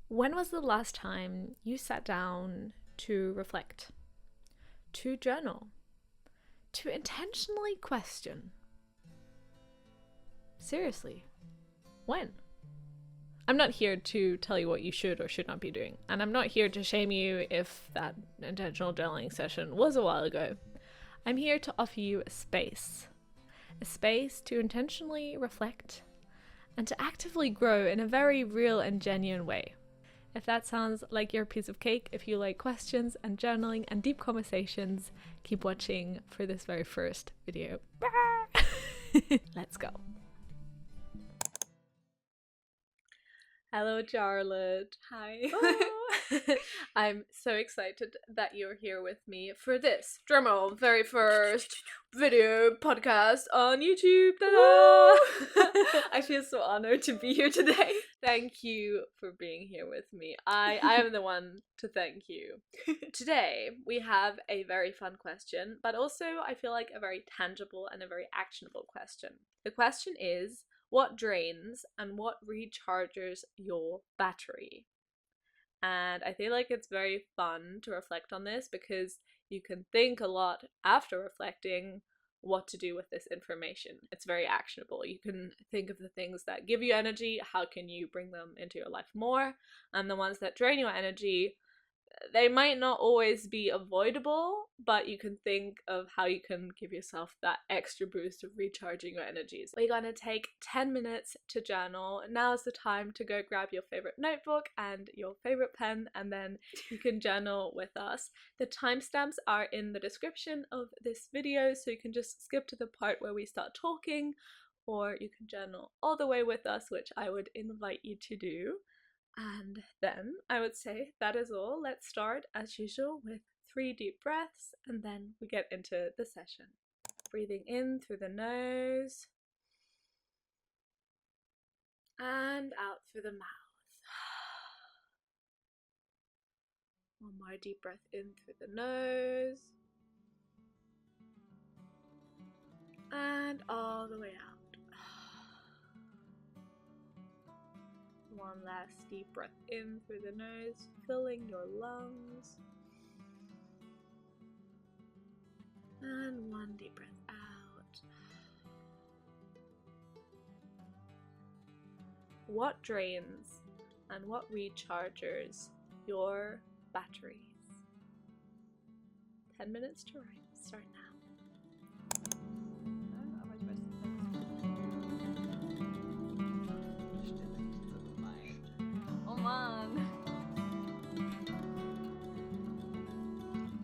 When was the last time you sat down to reflect, to journal, to intentionally question? Seriously, when? I'm not here to tell you what you should or should not be doing, and I'm not here to shame you if that intentional journaling session was a while ago. I'm here to offer you a space to intentionally reflect and to actively grow in a very real and genuine way. If that sounds like your piece of cake, if you like questions and journaling and deep conversations, keep watching for this very first video. Let's go. Hello, Charlotte. Hi. Oh. I'm so excited that you're here with me for this drumroll very first video podcast on YouTube. I feel so honored to be here today. Thank you for being here with me. I am the one to thank you. Today we have a very fun question, but also I feel like a very tangible and a very actionable question. The question is, what drains and what recharges your battery? And I feel like it's very fun to reflect on this because you can think a lot after reflecting what to do with this information. It's very actionable. You can think of the things that give you energy, how can you bring them into your life more, and the ones that drain your energy, they might not always be avoidable, but you can think of how you can give yourself that extra boost of recharging your energies. We're gonna take 10 minutes to journal. Now's the time to go grab your favorite notebook and your favorite pen, and then you can journal with us. The timestamps are in the description of this video, so you can just skip to the part where we start talking, or you can journal all the way with us, which I would invite you to do. And then I would say that is all. Let's start as usual with 3 deep breaths, and then we get into the session. Breathing in through the nose and out through the mouth. One more deep breath in through the nose and all the way out. One last deep breath in through the nose, filling your lungs. And one deep breath out. What drains and what recharges your batteries? 10 minutes to write. Start now. Oh man.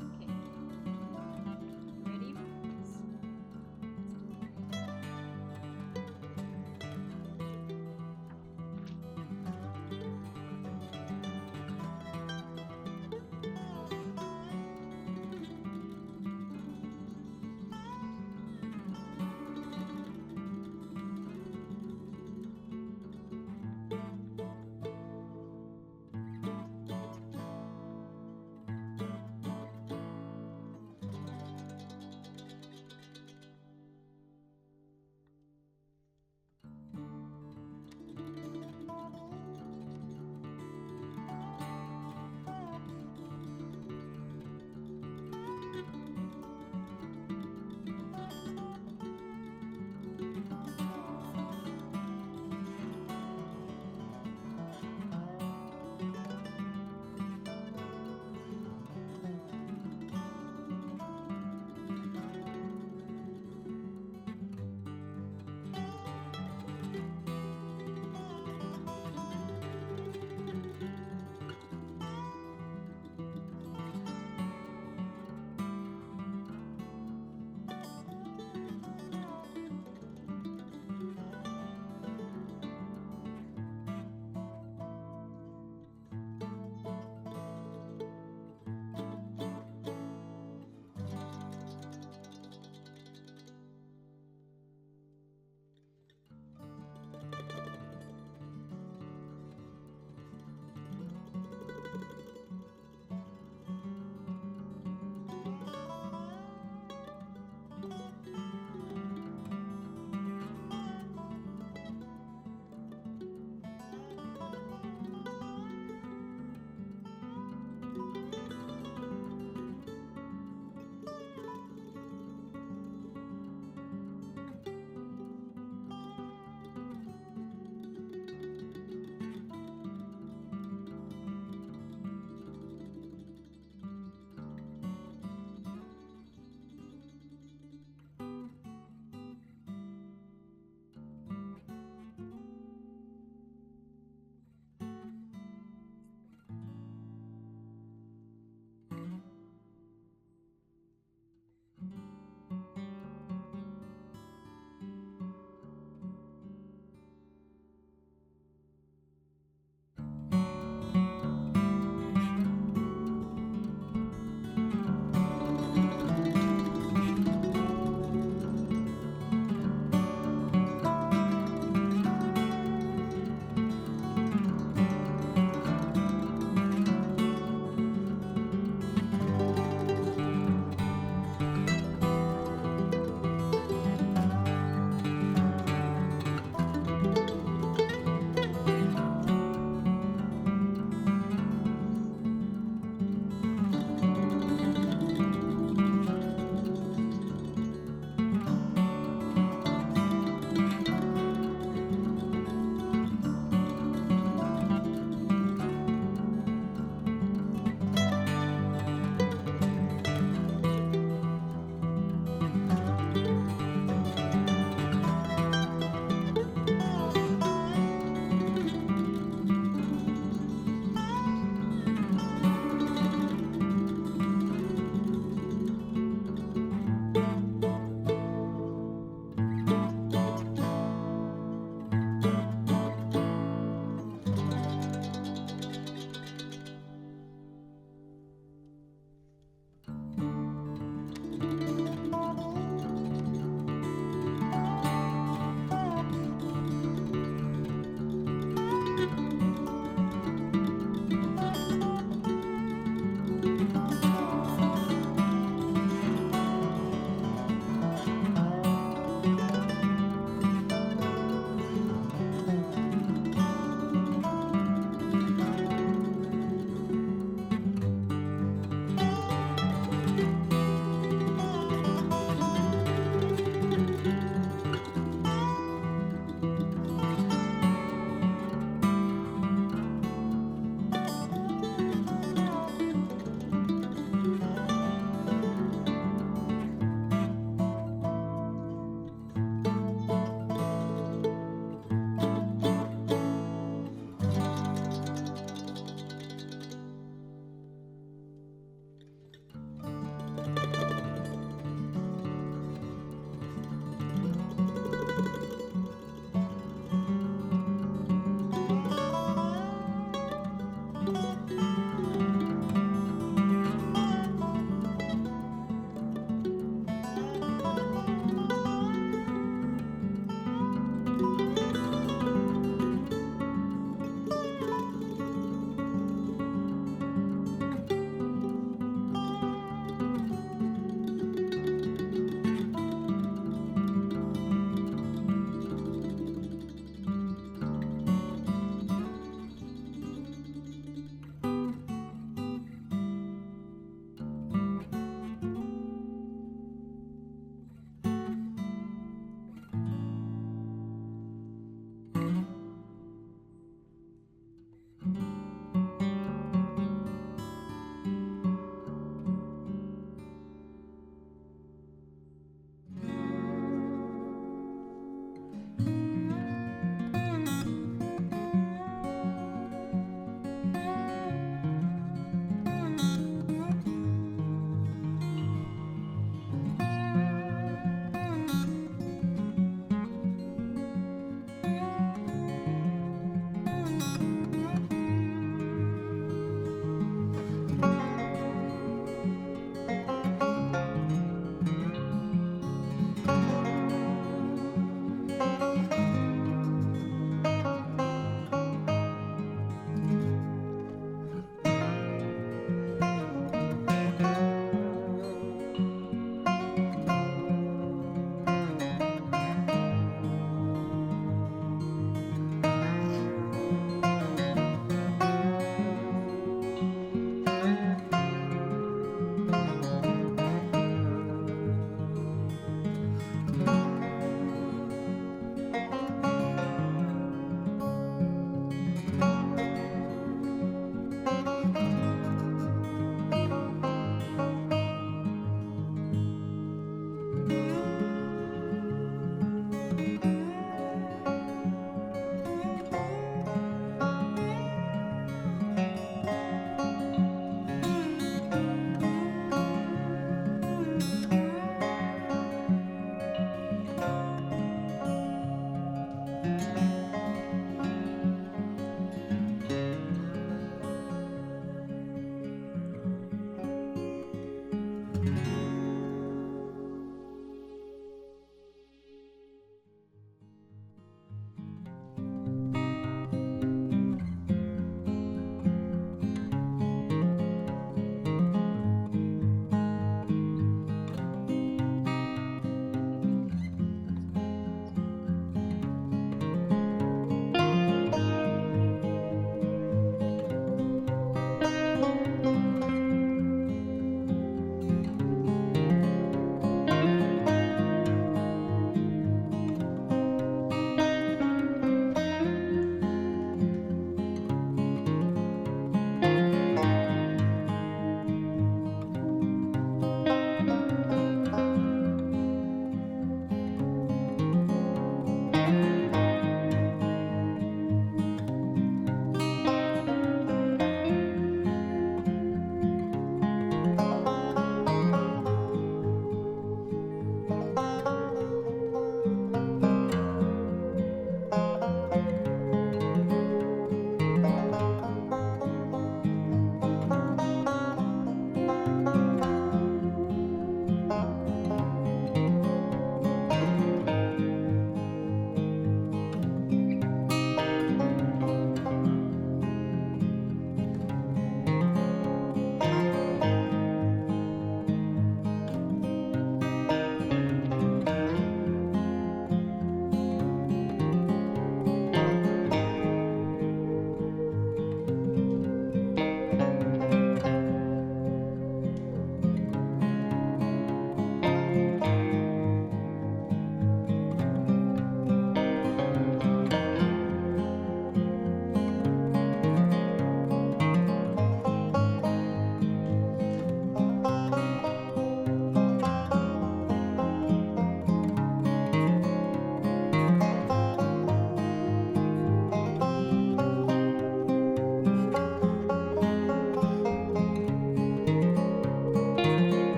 Okay. Ready?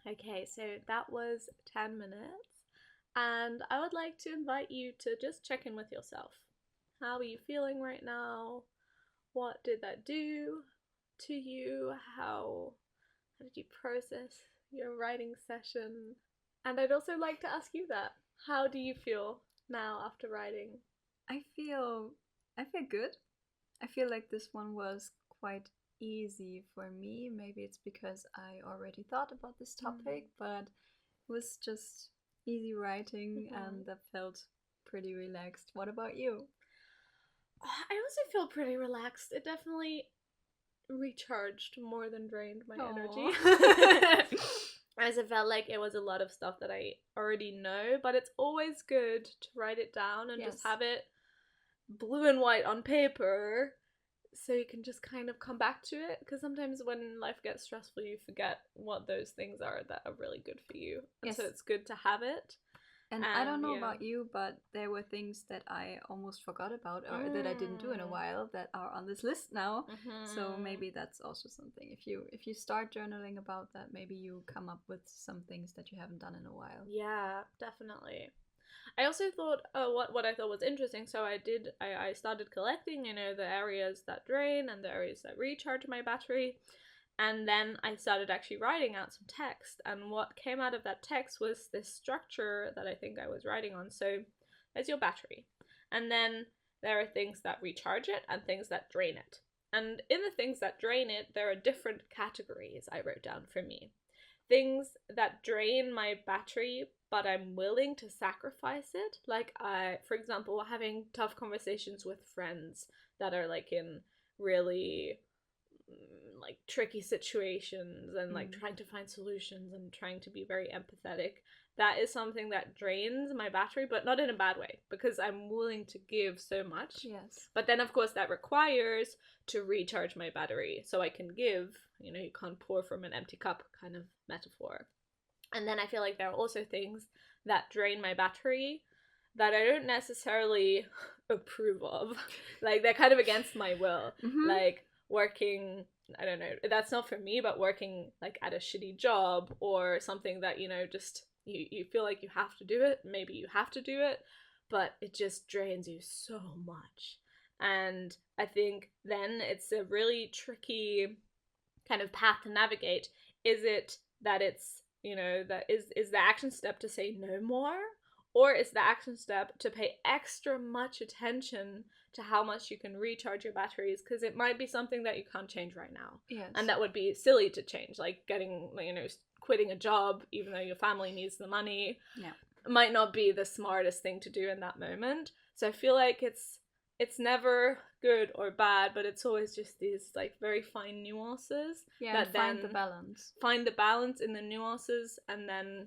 Okay, so that was 10 minutes. And I would like to invite you to just check in with yourself. How are you feeling right now? What did that do to you? How did you process your writing session? And I'd also like to ask you that. How do you feel now after writing? I feel good. I feel like this one was quite easy for me. Maybe it's because I already thought about this topic, but it was just easy writing and that felt pretty relaxed. What about you? I also feel pretty relaxed. It definitely recharged more than drained my energy. As it felt like it was a lot of stuff that I already know, but it's always good to write it down and just have it blue and white on paper so you can just kind of come back to it, because sometimes when life gets stressful you forget what those things are that are really good for you, and so it's good to have it. And I don't know about you, but there were things that I almost forgot about or that I didn't do in a while that are on this list now. So maybe that's also something. If you start journaling about that, maybe you come up with some things that you haven't done in a while. Yeah, definitely. I also thought what I thought was interesting. So I started collecting, the areas that drain and the areas that recharge my battery. And then I started actually writing out some text. And what came out of that text was this structure that I think I was writing on. So there's your battery. And then there are things that recharge it and things that drain it. And in the things that drain it, there are different categories I wrote down for me. Things that drain my battery, but I'm willing to sacrifice it. Like, for example, having tough conversations with friends that are like in really like tricky situations and like trying to find solutions and trying to be very empathetic. That is something that drains my battery, but not in a bad way, because I'm willing to give so much. Yes. But then, of course, that requires to recharge my battery so I can give. You can't pour from an empty cup kind of metaphor. And then I feel like there are also things that drain my battery that I don't necessarily approve of. Like, they're kind of against my will. Like, working, I don't know, that's not for me, but working like at a shitty job or something that, just you feel like you have to do it. Maybe you have to do it, but it just drains you so much. And I think then it's a really tricky kind of path to navigate. Is it that it's, that is the action step to say no more? Or is the action step to pay extra much attention to how much you can recharge your batteries? Because it might be something that you can't change right now. Yes. And that would be silly to change, like getting, quitting a job, even though your family needs the money. Yeah. Might not be the smartest thing to do in that moment. So I feel like it's never good or bad, but it's always just these like very fine nuances. Yeah, that find the balance. Find the balance in the nuances, and then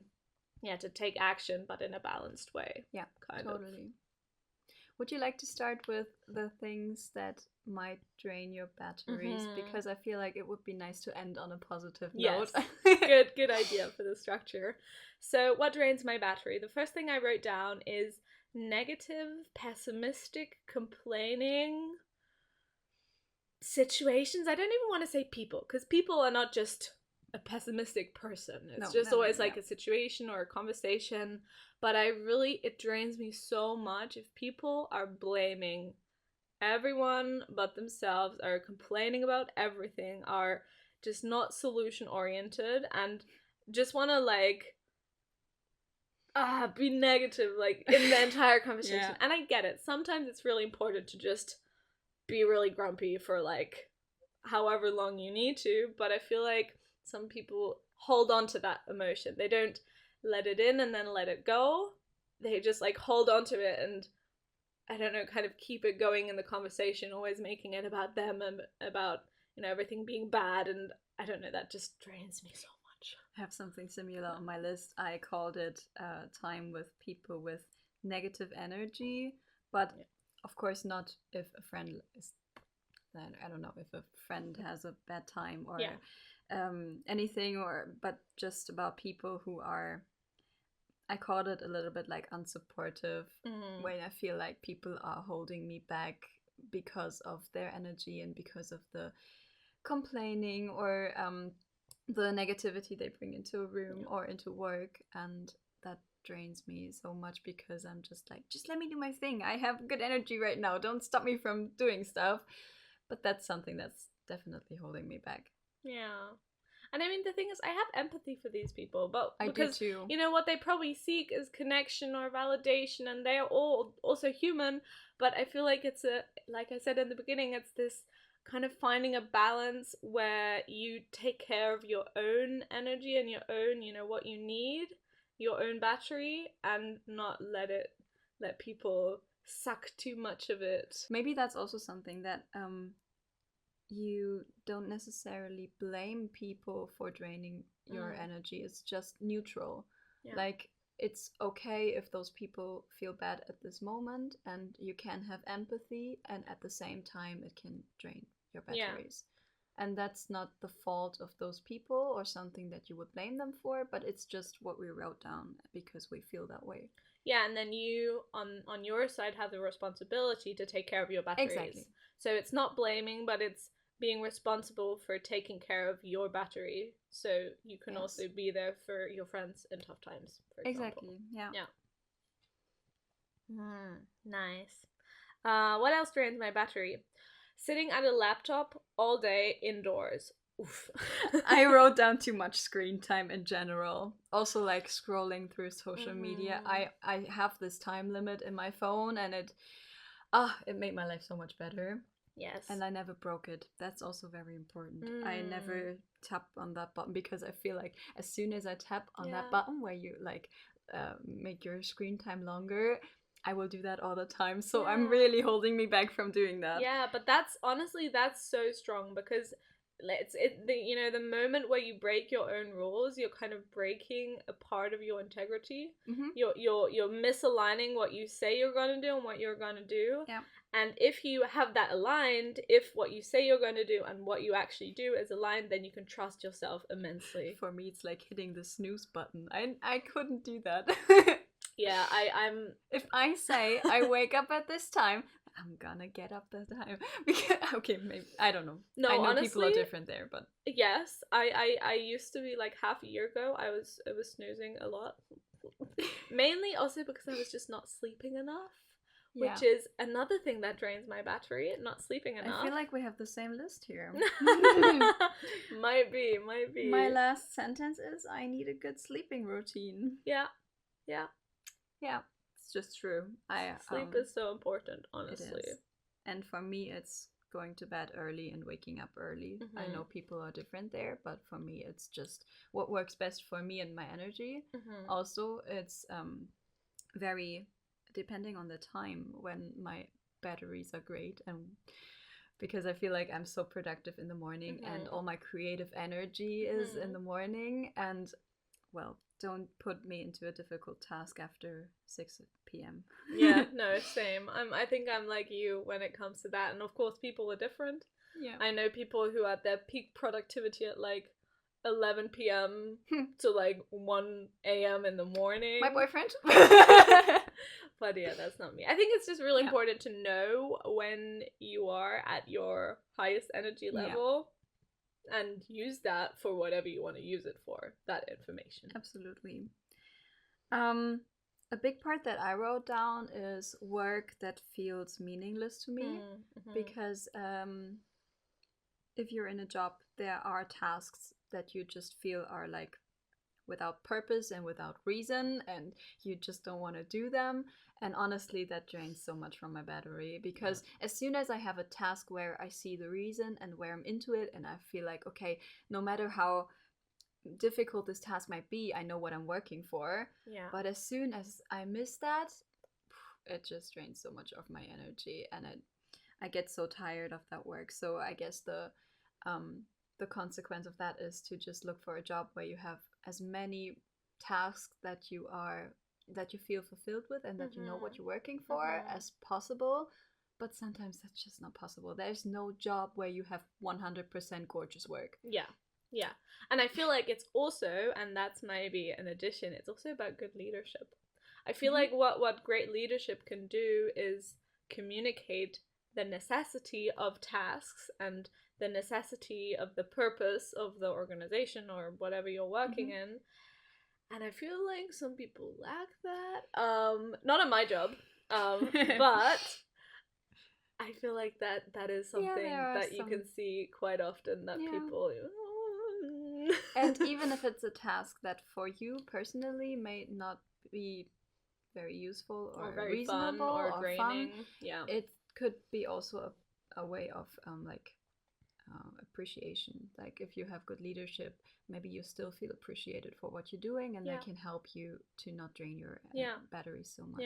to take action, but in a balanced way. Yeah, kind totally. of. Would you like to start with the things that might drain your batteries? Because I feel like it would be nice to end on a positive note. Good idea for the structure. So what drains my battery? The first thing I wrote down is negative, pessimistic, complaining situations. I don't even want to say people, because people are not just a pessimistic person. It's always like a situation or a conversation. But it drains me so much if people are blaming everyone but themselves, are complaining about everything, are just not solution oriented, and just want to like be negative like in the entire conversation. And I get it. Sometimes it's really important to just be really grumpy for like however long you need to, but I feel like some people hold on to that emotion. They don't let it in and then let it go. They just like hold on to it and, I don't know, kind of keep it going in the conversation, always making it about them and about, everything being bad. And I don't know, that just drains me so much. I have something similar on my list. I called it time with people with negative energy, but of course not if a friend is, I don't know, if a friend has a bad time or anything, but just about people who are, I called it a little bit like unsupportive, when I feel like people are holding me back because of their energy and because of the complaining or the negativity they bring into a room or into work, and that drains me so much because I'm just like, just let me do my thing. I have good energy right now. Don't stop me from doing stuff. But that's something that's definitely holding me back. Yeah. And I mean, the thing is, I have empathy for these people, but I because, do too. you know, what they probably seek is connection or validation, and they are all also human, but I feel like it's like I said in the beginning, it's this kind of finding a balance where you take care of your own energy and your own, you know, what you need, your own battery, and not let people suck too much of it. Maybe that's also something that you don't necessarily blame people for draining your energy. It's just neutral. Yeah. Like, it's okay if those people feel bad at this moment, and you can have empathy, and at the same time it can drain your batteries. And that's not the fault of those people or something that you would blame them for, but it's just what we wrote down because we feel that way. Yeah, and then you on your side have the responsibility to take care of your batteries. Exactly. So it's not blaming, but it's being responsible for taking care of your battery, so you can also be there for your friends in tough times, for example. Exactly. Yeah. Nice. What else drains my battery? Sitting at a laptop all day indoors. Oof. I wrote down too much screen time in general. Also, like scrolling through social media. I have this time limit in my phone, and it made my life so much better. Yes. And I never broke it. That's also very important. I never tap on that button because I feel like as soon as I tap on that button where you like make your screen time longer, I will do that all the time. So I'm really holding me back from doing that. Yeah, but that's honestly, that's so strong, because the moment where you break your own rules, you're kind of breaking a part of your integrity. Mm-hmm. You're misaligning what you say you're gonna do and what you're gonna do. Yeah. And if you have that aligned, if what you say you're gonna do and what you actually do is aligned, then you can trust yourself immensely. For me, it's like hitting the snooze button. I couldn't do that. Yeah, I'm. If I say I wake up at this time, I'm gonna get up that time. Because, okay, maybe I don't know. No, I know honestly, people are different there, but yes, I used to be like half a year ago. I was snoozing a lot, mainly also because I was just not sleeping enough, which is another thing that drains my battery. Not sleeping enough. I feel like we have the same list here. Might be. My last sentence is I need a good sleeping routine. Yeah. It's just true. Sleep is so important, honestly. It is. And for me, it's going to bed early and waking up early. Mm-hmm. I know people are different there, but for me, it's just what works best for me and my energy. Mm-hmm. Also, it's very depending on the time when my batteries are great, and because I feel like I'm so productive in the morning and all my creative energy is in the morning, and well, don't put me into a difficult task after 6 p.m. Yeah, no, same. I think I'm like you when it comes to that, and of course people are different. Yeah. I know people who are at their peak productivity at like 11 p.m. to like 1 a.m. in the morning. My boyfriend. But yeah, that's not me. I think it's just really important to know when you are at your highest energy level and use that for whatever you want to use it for, that information. Absolutely. A big part that I wrote down is work that feels meaningless to me, because if you're in a job, there are tasks that you just feel are like without purpose and without reason, and you just don't want to do them. And honestly, that drains so much from my battery, because as soon as I have a task where I see the reason and where I'm into it, and I feel like, okay, no matter how difficult this task might be, I know what I'm working for. Yeah. But as soon as I miss that, it just drains so much of my energy, and I get so tired of that work. So I guess the consequence of that is to just look for a job where you have as many tasks that you feel fulfilled with, and that you know what you're working for as possible. But sometimes that's just not possible. There's no job where you have 100% gorgeous work. Yeah. And I feel like it's also, and that's maybe an addition, it's also about good leadership. I feel like what great leadership can do is communicate the necessity of tasks and the necessity of the purpose of the organization or whatever you're working in. And I feel like some people lack that. Not on my job, but I feel like that is something that you can see quite often, that people... And even if it's a task that for you personally may not be very useful or very reasonable fun or draining, fun, it could be also a way of appreciation. Like if you have good leadership, maybe you still feel appreciated for what you're doing, and they can help you to not drain your batteries so much.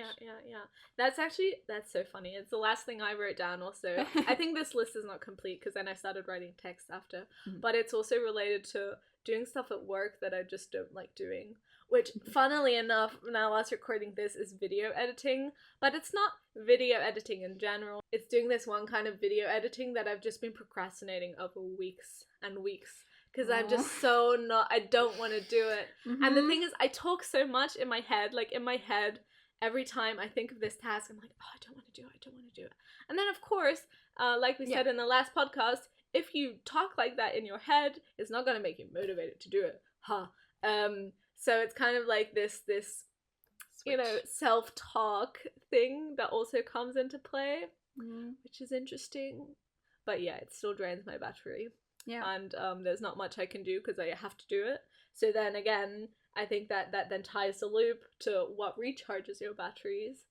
That's so funny. It's the last thing I wrote down also. I think this list is not complete because then I started writing text after, but it's also related to doing stuff at work that I just don't like doing, which funnily enough, now whilst recording this, is video editing. But it's not video editing in general. It's doing this one kind of video editing that I've just been procrastinating over weeks and weeks, because I'm just I don't want to do it. And the thing is, I talk so much in my head, every time I think of this task, I'm like, oh, I don't want to do it. And then of course, like we said in the last podcast, if you talk like that in your head, it's not going to make you motivated to do it. So it's kind of like this Switch. Self-talk thing that also comes into play, which is interesting. But yeah, it still drains my battery. Yeah. And there's not much I can do because I have to do it. So then again, I think that then ties the loop to what recharges your batteries,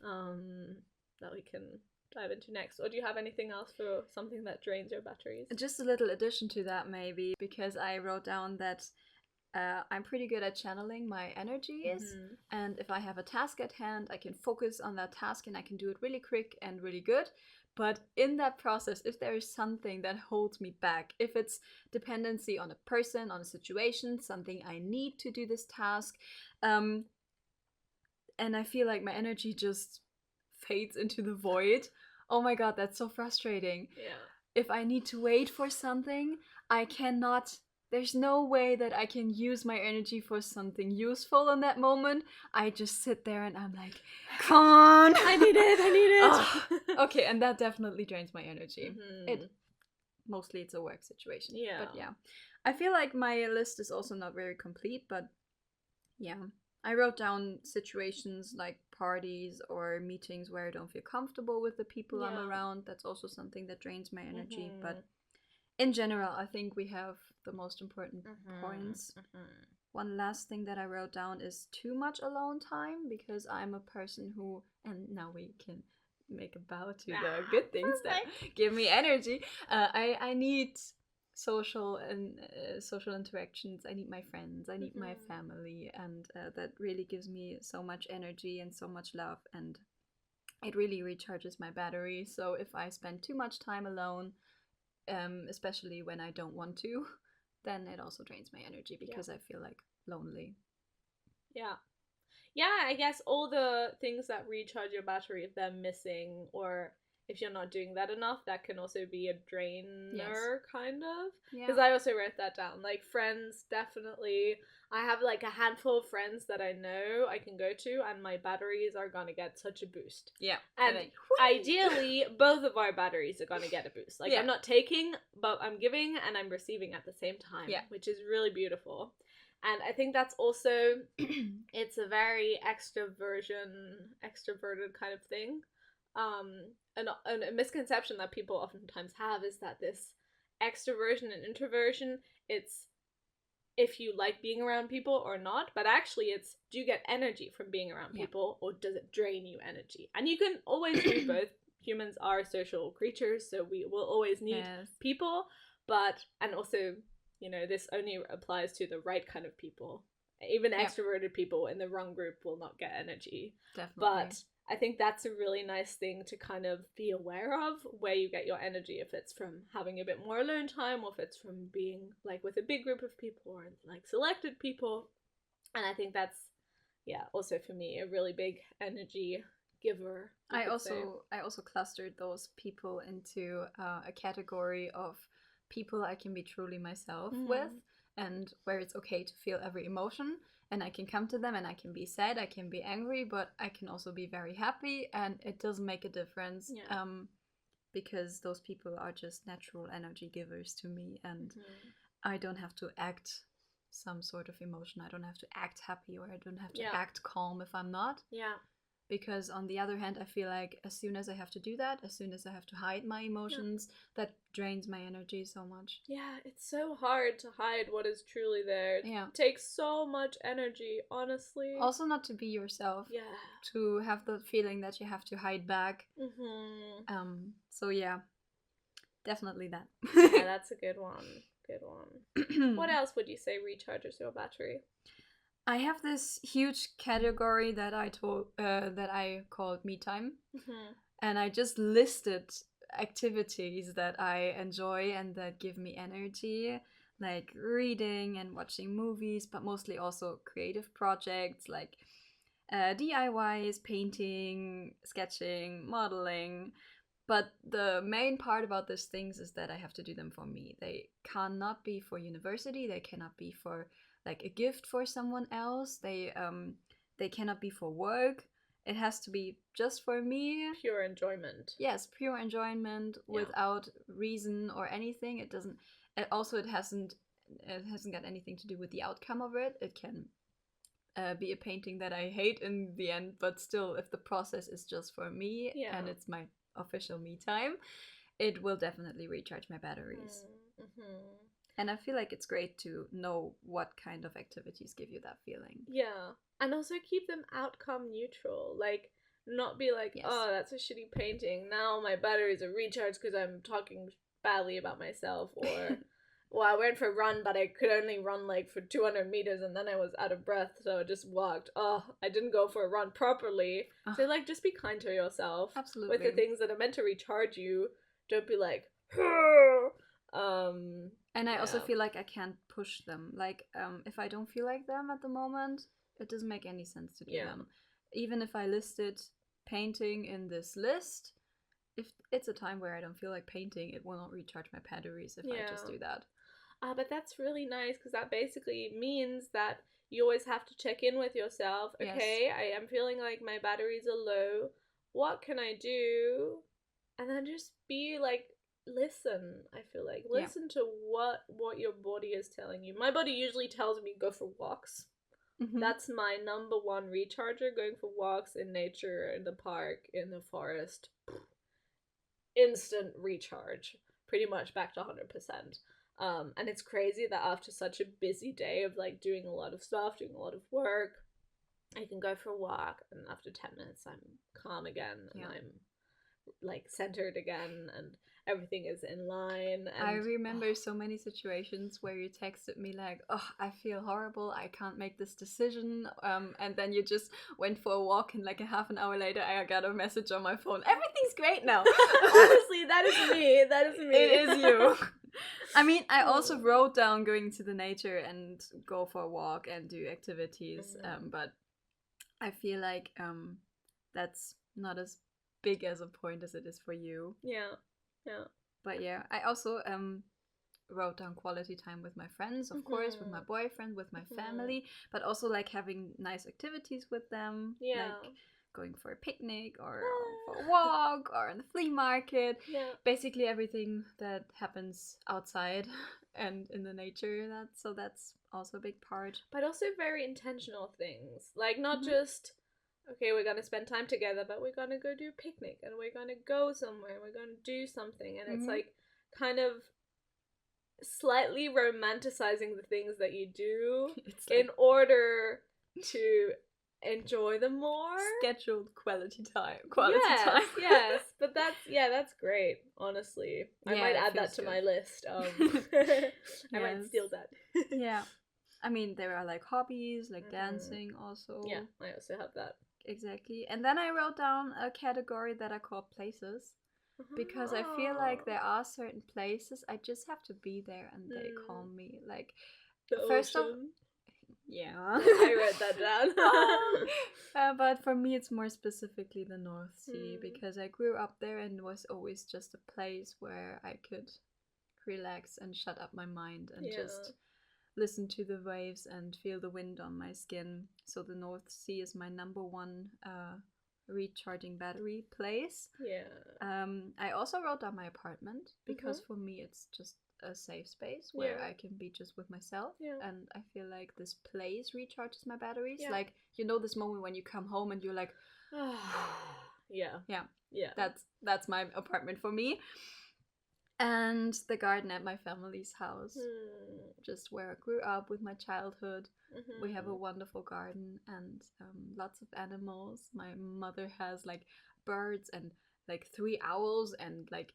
that we can dive into next. Or do you have anything else for something that drains your batteries? Just a little addition to that, maybe, because I wrote down that I'm pretty good at channeling my energies, and if I have a task at hand, I can focus on that task and I can do it really quick and really good. But in that process, if there is something that holds me back, if it's dependency on a person, on a situation, something I need to do this task, and I feel like my energy just fades into the void, oh my god, that's so frustrating. Yeah. If I need to wait for something, I cannot... There's no way that I can use my energy for something useful in that moment. I just sit there and I'm like, come on! I need it! Okay, and that definitely drains my energy. Mostly it's a work situation. Yeah. But yeah. I feel like my list is also not very complete, but yeah. I wrote down situations like parties or meetings where I don't feel comfortable with the people I'm around. That's also something that drains my energy. But in general, I think we have the most important points. One last thing that I wrote down is too much alone time, because I'm a person who, and now we can make a bow to the good things that give me energy. I need social interactions. I need my friends. I need my family, and that really gives me so much energy and so much love, and it really recharges my battery. So if I spend too much time alone, especially when I don't want to, then it also drains my energy because I feel like lonely. Yeah, I guess all the things that recharge your battery, if they're missing or if you're not doing that enough, that can also be a drainer, kind of. Because I also wrote that down. Like, friends, definitely. I have like a handful of friends that I know I can go to, and my batteries are gonna get such a boost. Yeah. And ideally, both of our batteries are gonna get a boost. Like, I'm not taking, but I'm giving and I'm receiving at the same time, which is really beautiful. And I think that's also, it's a very extroverted kind of thing. And a misconception that people oftentimes have is that this extroversion and introversion, it's if you like being around people or not, but actually it's, do you get energy from being around people, or does it drain you energy? And you can always do both. Humans are social creatures, so we will always need people, but, and also, you know, this only applies to the right kind of people. Even extroverted people in the wrong group will not get energy. Definitely. But I think that's a really nice thing to kind of be aware of, where you get your energy, if it's from having a bit more alone time, or if it's from being like with a big group of people or like selected people. And I think that's, also for me, a really big energy giver. I also clustered those people into a category of people I can be truly myself with, and where it's okay to feel every emotion, and I can come to them and I can be sad, I can be angry, but I can also be very happy, and it doesn't make a difference. because those people are just natural energy givers to me, and I don't have to act some sort of emotion. I don't have to act happy, or I don't have to act calm if I'm not. Yeah. Because on the other hand, I feel like as soon as I have to do that, as soon as I have to hide my emotions, that drains my energy so much. Yeah, it's so hard to hide what is truly there. It Yeah. takes so much energy, honestly. Also not to be yourself. Yeah. To have the feeling that you have to hide back. So yeah, definitely that. Yeah, that's a good one. Good one. What else would you say recharges your battery? I have this huge category that I called me time, and I just listed activities that I enjoy and that give me energy, like reading and watching movies, but mostly also creative projects like DIYs, painting, sketching, modeling. But the main part about these things is that I have to do them for me. They cannot be for university. They cannot be for like a gift for someone else. They cannot be for work. It has to be just for me. Pure enjoyment. Yes, pure enjoyment without reason or anything. It doesn't. It hasn't got anything to do with the outcome of it. It can be a painting that I hate in the end, but still, if the process is just for me and it's my official me time, it will definitely recharge my batteries. And I feel like it's great to know what kind of activities give you that feeling. Yeah. And also keep them outcome neutral. Like, not be like, oh, that's a shitty painting. Now my batteries are recharged because I'm talking badly about myself. Or, well, I went for a run, but I could only run like for 200 meters and then I was out of breath. So I just walked. Oh, I didn't go for a run properly. So, like, just be kind to yourself. Absolutely. With the things that are meant to recharge you. Don't be like, and I also feel like I can't push them. Like, if I don't feel like them at the moment, it doesn't make any sense to do them. Even if I listed painting in this list, if it's a time where I don't feel like painting, it will not recharge my batteries if I just do that. But that's really nice, because that basically means that you always have to check in with yourself. Okay, I am feeling like my batteries are low. What can I do? And then just be like, listen. I feel like listen to what your body is telling you. My body usually tells me go for walks. That's my number one recharger, going for walks in nature, in the park, in the forest. Instant recharge. Pretty much back to 100%. And it's crazy that after such a busy day of like doing a lot of stuff, doing a lot of work, I can go for a walk, and after 10 minutes I'm calm again, and I'm like centered again, and everything is in line. And I remember so many situations where you texted me like, oh, I feel horrible, I can't make this decision, and then you just went for a walk, and like a half an hour later I got a message on my phone, everything's great now. Honestly, that is me. It is you. I mean, I also wrote down going to the nature and go for a walk and do activities, but I feel like that's not as big as a point as it is for you. Yeah. But yeah, I also wrote down quality time with my friends, of course, with my boyfriend, with my family, but also like having nice activities with them, like going for a picnic or for a walk or in the flea market. Basically everything that happens outside and in the nature. That's also a big part. But also very intentional things, like not just, okay, we're gonna spend time together, but we're gonna go do a picnic, and we're gonna go somewhere, and we're gonna do something, and it's like kind of slightly romanticizing the things that you do in order to enjoy them more. Scheduled quality time. Yes, but that's great, honestly. I might add that to my list. I might steal that. Yeah. I mean, there are like hobbies, like dancing also. Yeah, I also have that. Exactly. And then I wrote down a category that I call places, because I feel like there are certain places I just have to be there and they calm me. Like the first ocean. Yeah. I wrote that down. But for me it's more specifically the North Sea, because I grew up there and it was always just a place where I could relax and shut up my mind and just listen to the waves and feel the wind on my skin. So the North Sea is my number one recharging battery place. Yeah. I also wrote down my apartment because for me it's just a safe space where I can be just with myself, and I feel like this place recharges my batteries. Like, you know, this moment when you come home and you're like, yeah, that's my apartment for me. And the garden at my family's house, just where I grew up with my childhood. We have a wonderful garden and lots of animals. My mother has like birds and like 3 owls and like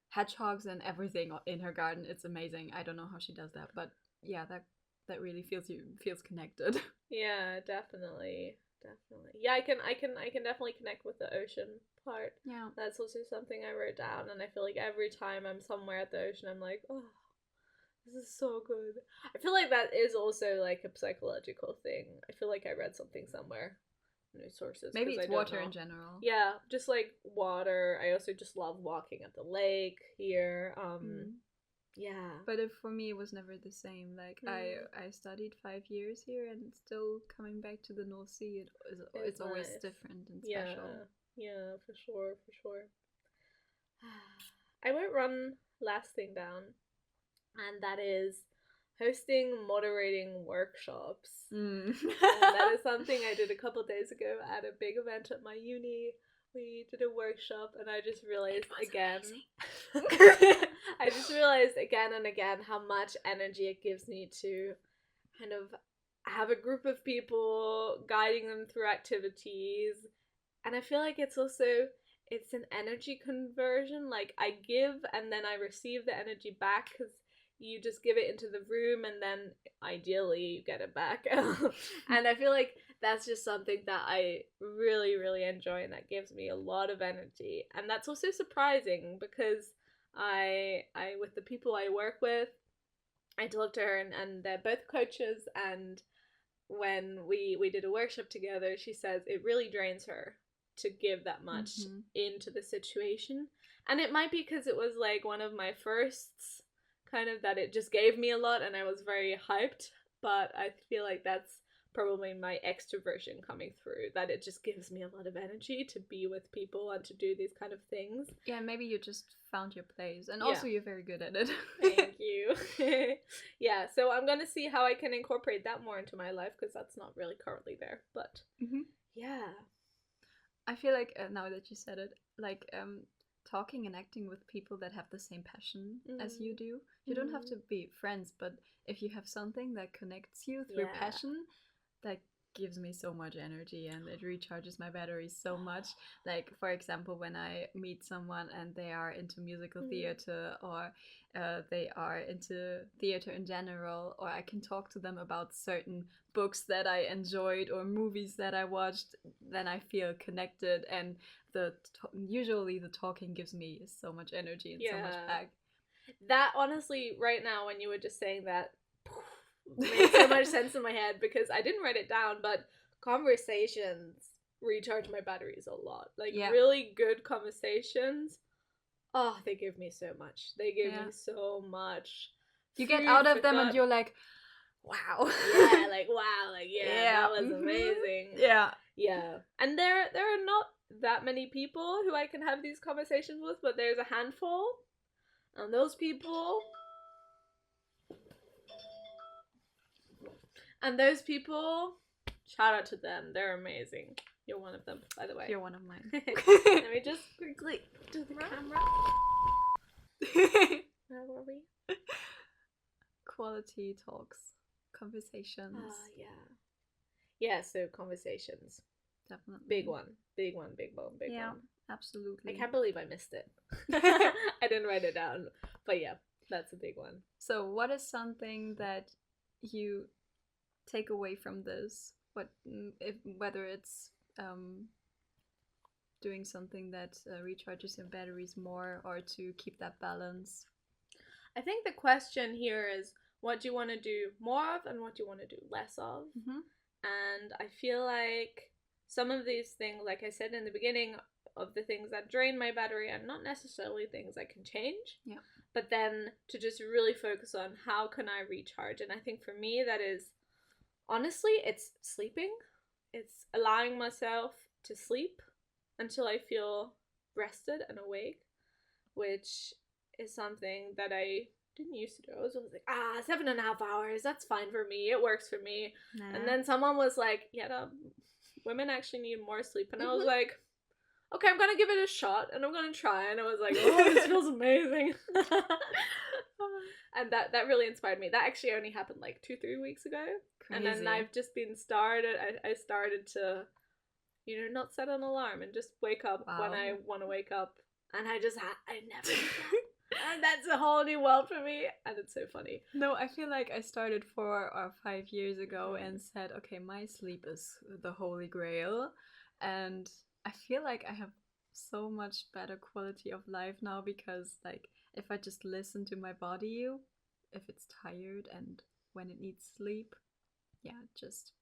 hedgehogs and everything in her garden. It's amazing. I don't know how she does that, but yeah, that really feels connected. Yeah, definitely. Yeah, I can definitely connect with the ocean part. Yeah. That's also something I wrote down, and I feel like every time I'm somewhere at the ocean, I'm like, oh, this is so good. I feel like that is also like a psychological thing. I feel like I read something somewhere. No sources. Maybe it's water in general. Yeah, just like water. I also just love walking at the lake here. Yeah. But for me, it was never the same. Like, I studied 5 years here, and still coming back to the North Sea, it's always nice. Different and special. Yeah, for sure. I wrote one last thing down, and that is hosting moderating workshops. And that is something I did a couple days ago at a big event at my uni. We did a workshop, and I just realized again I just realized again and again how much energy it gives me to kind of have a group of people guiding them through activities. And I feel like it's an energy conversion. Like, I give and then I receive the energy back, because you just give it into the room and then ideally you get it back. And I feel like that's just something that I really, really enjoy, and that gives me a lot of energy. And that's also surprising, because I with the people I work with, I talked to her, and they're both coaches, and when we did a workshop together, she says it really drains her to give that much into the situation. And it might be because it was like one of my firsts, kind of, that it just gave me a lot and I was very hyped. But I feel like that's probably my extroversion coming through, that it just gives me a lot of energy to be with people and to do these kind of things. Yeah, maybe you just found your place, and also you're very good at it. Thank you. Yeah, so I'm gonna see how I can incorporate that more into my life, because that's not really currently there. But yeah, I feel like now that you said it, like talking and acting with people that have the same passion as you do. You don't have to be friends, but if you have something that connects you through passion, that gives me so much energy, and it recharges my batteries so much. Like, for example, when I meet someone and they are into musical theater, or they are into theater in general, or I can talk to them about certain books that I enjoyed or movies that I watched, then I feel connected, and usually the talking gives me so much energy and so much back. That, honestly, right now, when you were just saying that, made so much sense in my head, because I didn't write it down, but conversations recharge my batteries a lot. Like, really good conversations, oh, they give me so much. They give me so much. You get out of them and you're like, wow. That was amazing. Yeah. And there are not that many people who I can have these conversations with, but there's a handful. And those people, shout out to them. They're amazing. You're one of them, by the way. You're one of mine. Let me just quickly do the camera. Where were we? Quality talks. Conversations. Yeah, so conversations. Definitely. Big one. Yeah, absolutely. I can't believe I missed it. I didn't write it down. But yeah, that's a big one. So what is something that you take away from this? Whether it's doing something that recharges your batteries more, or to keep that balance? I think the question here is, what do you want to do more of and what do you want to do less of? And I feel like some of these things, like I said in the beginning, of the things that drain my battery are not necessarily things I can change. Yeah. But then to just really focus on how can I recharge. And I think for me that is, honestly, it's sleeping. It's allowing myself to sleep. until I feel rested and awake, which is something that I didn't used to do. I was always like, 7.5 hours, that's fine for me, it works for me. Nah. And then someone was like, yeah, women actually need more sleep. And I was like, okay, I'm gonna give it a shot and I'm gonna try. And I was like, oh, this feels amazing. And that really inspired me. That actually only happened like 2-3 weeks ago. Crazy. And then I've just been started. I started to, not set an alarm and just wake up when I want to wake up. And I never did that. And that's a whole new world for me. And it's so funny. No, I feel like I started 4 or 5 years ago and said, okay, my sleep is the holy grail. And I feel like I have so much better quality of life now because, like, if I just listen to my body, if it's tired and when it needs sleep, yeah, just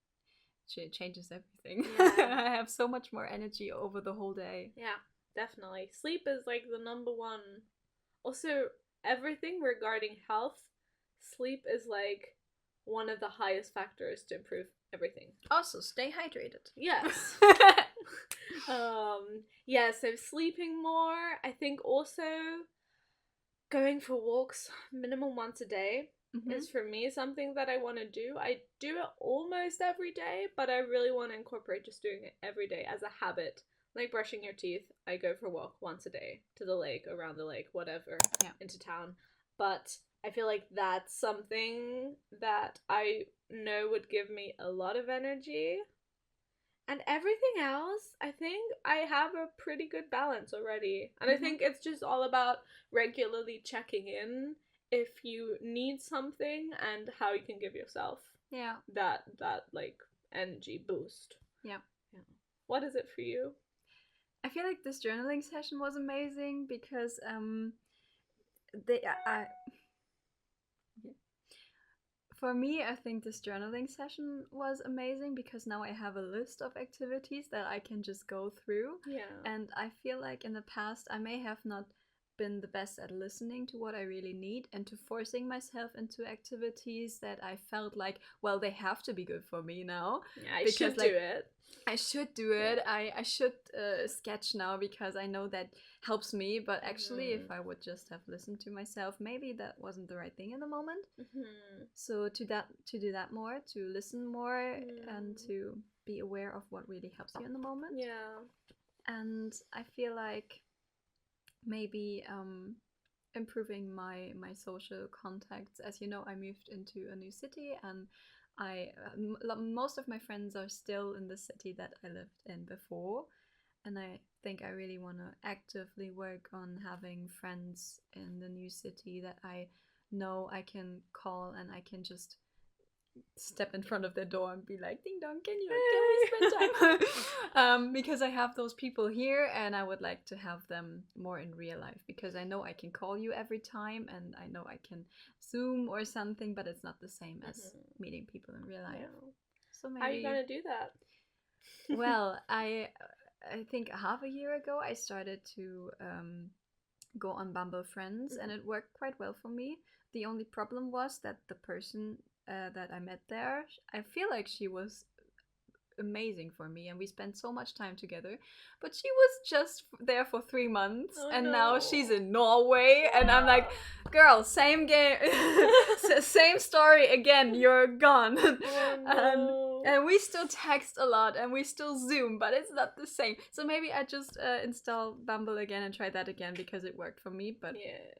it changes everything. Yeah. I have so much more energy over the whole day. Yeah, definitely. Sleep is like the number one. Also, everything regarding health, sleep is like one of the highest factors to improve everything. Also, stay hydrated. Yes. Yeah, so sleeping more. I think also going for walks minimum once a day is for me something that I want to do. I do it almost every day, but I really want to incorporate just doing it every day as a habit. Like brushing your teeth, I go for a walk once a day to the lake, around the lake, whatever, into town. But I feel like that's something that I know would give me a lot of energy. And everything else, I think I have a pretty good balance already. And I think it's just all about regularly checking in if you need something and how you can give yourself that like energy boost. Yeah. What is it for you? I feel like this journaling session was amazing because for me, I think this journaling session was amazing because now I have a list of activities that I can just go through. Yeah. And I feel like in the past I may have not been the best at listening to what I really need and to forcing myself into activities that I felt like, well, they have to be good for me now. Yeah, I should do it. I should do it. Yeah. I should sketch now because I know that helps me. But actually, if I would just have listened to myself, maybe that wasn't the right thing in the moment. So to do that more, to listen more, and to be aware of what really helps you in the moment. Yeah. And I feel like maybe improving my social contacts. As you know, I moved into a new city and most of my friends are still in the city that I lived in before, and I think I really want to actively work on having friends in the new city that I know I can call and I can just step in front of their door and be like, ding dong, can we spend time? Because I have those people here and I would like to have them more in real life because I know I can call you every time and I know I can Zoom or something, but it's not the same as meeting people in real life. Yeah. So maybe... How are you gonna do that? Well, I think half a year ago I started to go on Bumble Friends and it worked quite well for me. The only problem was that the person that I met there, I feel like she was amazing for me and we spent so much time together, but she was just there for 3 months now she's in Norway and I'm like, girl, same game. Same story again, you're gone. And we still text a lot and we still Zoom, but it's not the same. So maybe I just install Bumble again and try that again because it worked for me, but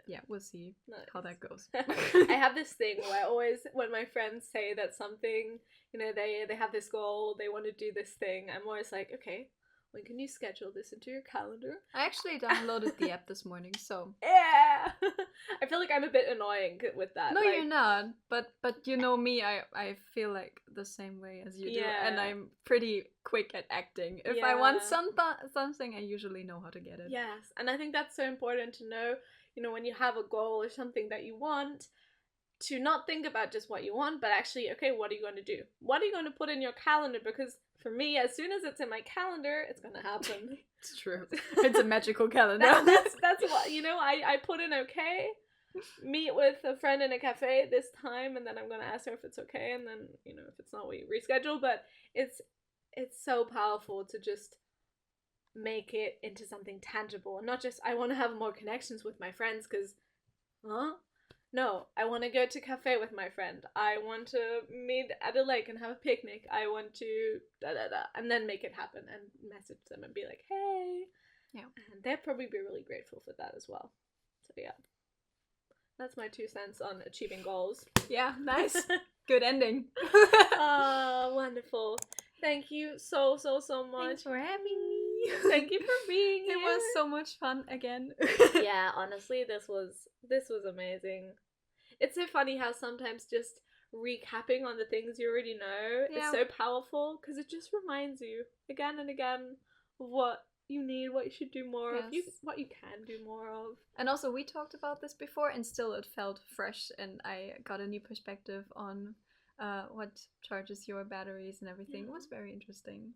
yeah, we'll see how that goes. I have this thing where I always, when my friends say that something, they have this goal, they want to do this thing, I'm always like, okay, when can you schedule this into your calendar? I actually downloaded the app this morning, so... Yeah! I feel like I'm a bit annoying with that. No, you're not. But you know me, I feel like the same way as you do. And I'm pretty quick at acting. If I want something, I usually know how to get it. Yes, and I think that's so important to know, when you have a goal or something that you want, to not think about just what you want, but actually, okay, what are you going to do? What are you going to put in your calendar? Because for me, as soon as it's in my calendar, it's going to happen. It's true. It's a magical calendar. That's what, I put in okay, meet with a friend in a cafe this time, and then I'm going to ask her if it's okay, and then, if it's not, we reschedule, but it's so powerful to just make it into something tangible, and not just I want to have more connections with my friends because, no, I want to go to cafe with my friend. I want to meet at a lake and have a picnic. I want to da da da, and then make it happen and message them and be like, hey. Yeah. And they'd probably be really grateful for that as well. So yeah. That's my 2 cents on achieving goals. Yeah, nice. Good ending. Oh, wonderful. Thank you so much. Thanks for having me. Thank you for being here. It was so much fun again. Yeah, honestly, this was amazing. It's so funny how sometimes just recapping on the things you already know is so powerful, because it just reminds you again and again what you need, what you should do more of, what you can do more of. And also, we talked about this before, and still it felt fresh, and I got a new perspective on what charges your batteries and everything. It was very interesting.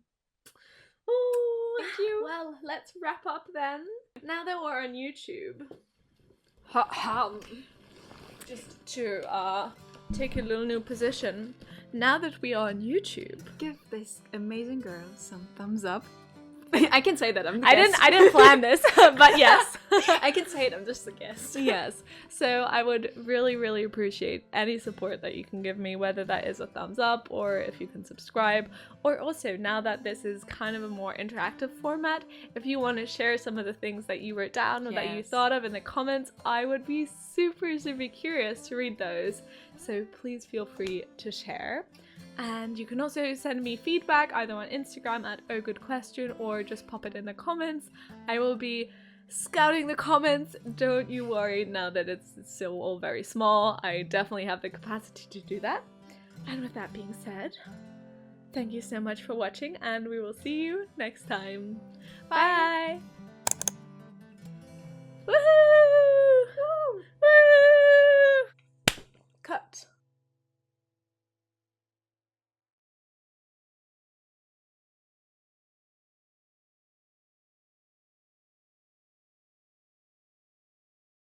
Oh, thank you. Well, let's wrap up then. Now that we're on YouTube, just to take a little new position. Now that we are on YouTube, give this amazing girl some thumbs up. I can say that. I didn't plan this, but yes. I can say it. I'm just a guest. Yes. So I would really appreciate any support that you can give me, whether that is a thumbs up or if you can subscribe. Or also, now that this is kind of a more interactive format, if you want to share some of the things that you wrote down or that you thought of in the comments, I would be super curious to read those. So please feel free to share. And you can also send me feedback either on Instagram at ohgoodquestion or just pop it in the comments. I will be scouting the comments, don't you worry, now that it's still all very small. I definitely have the capacity to do that. And with that being said, thank you so much for watching, and we will see you next time. Bye!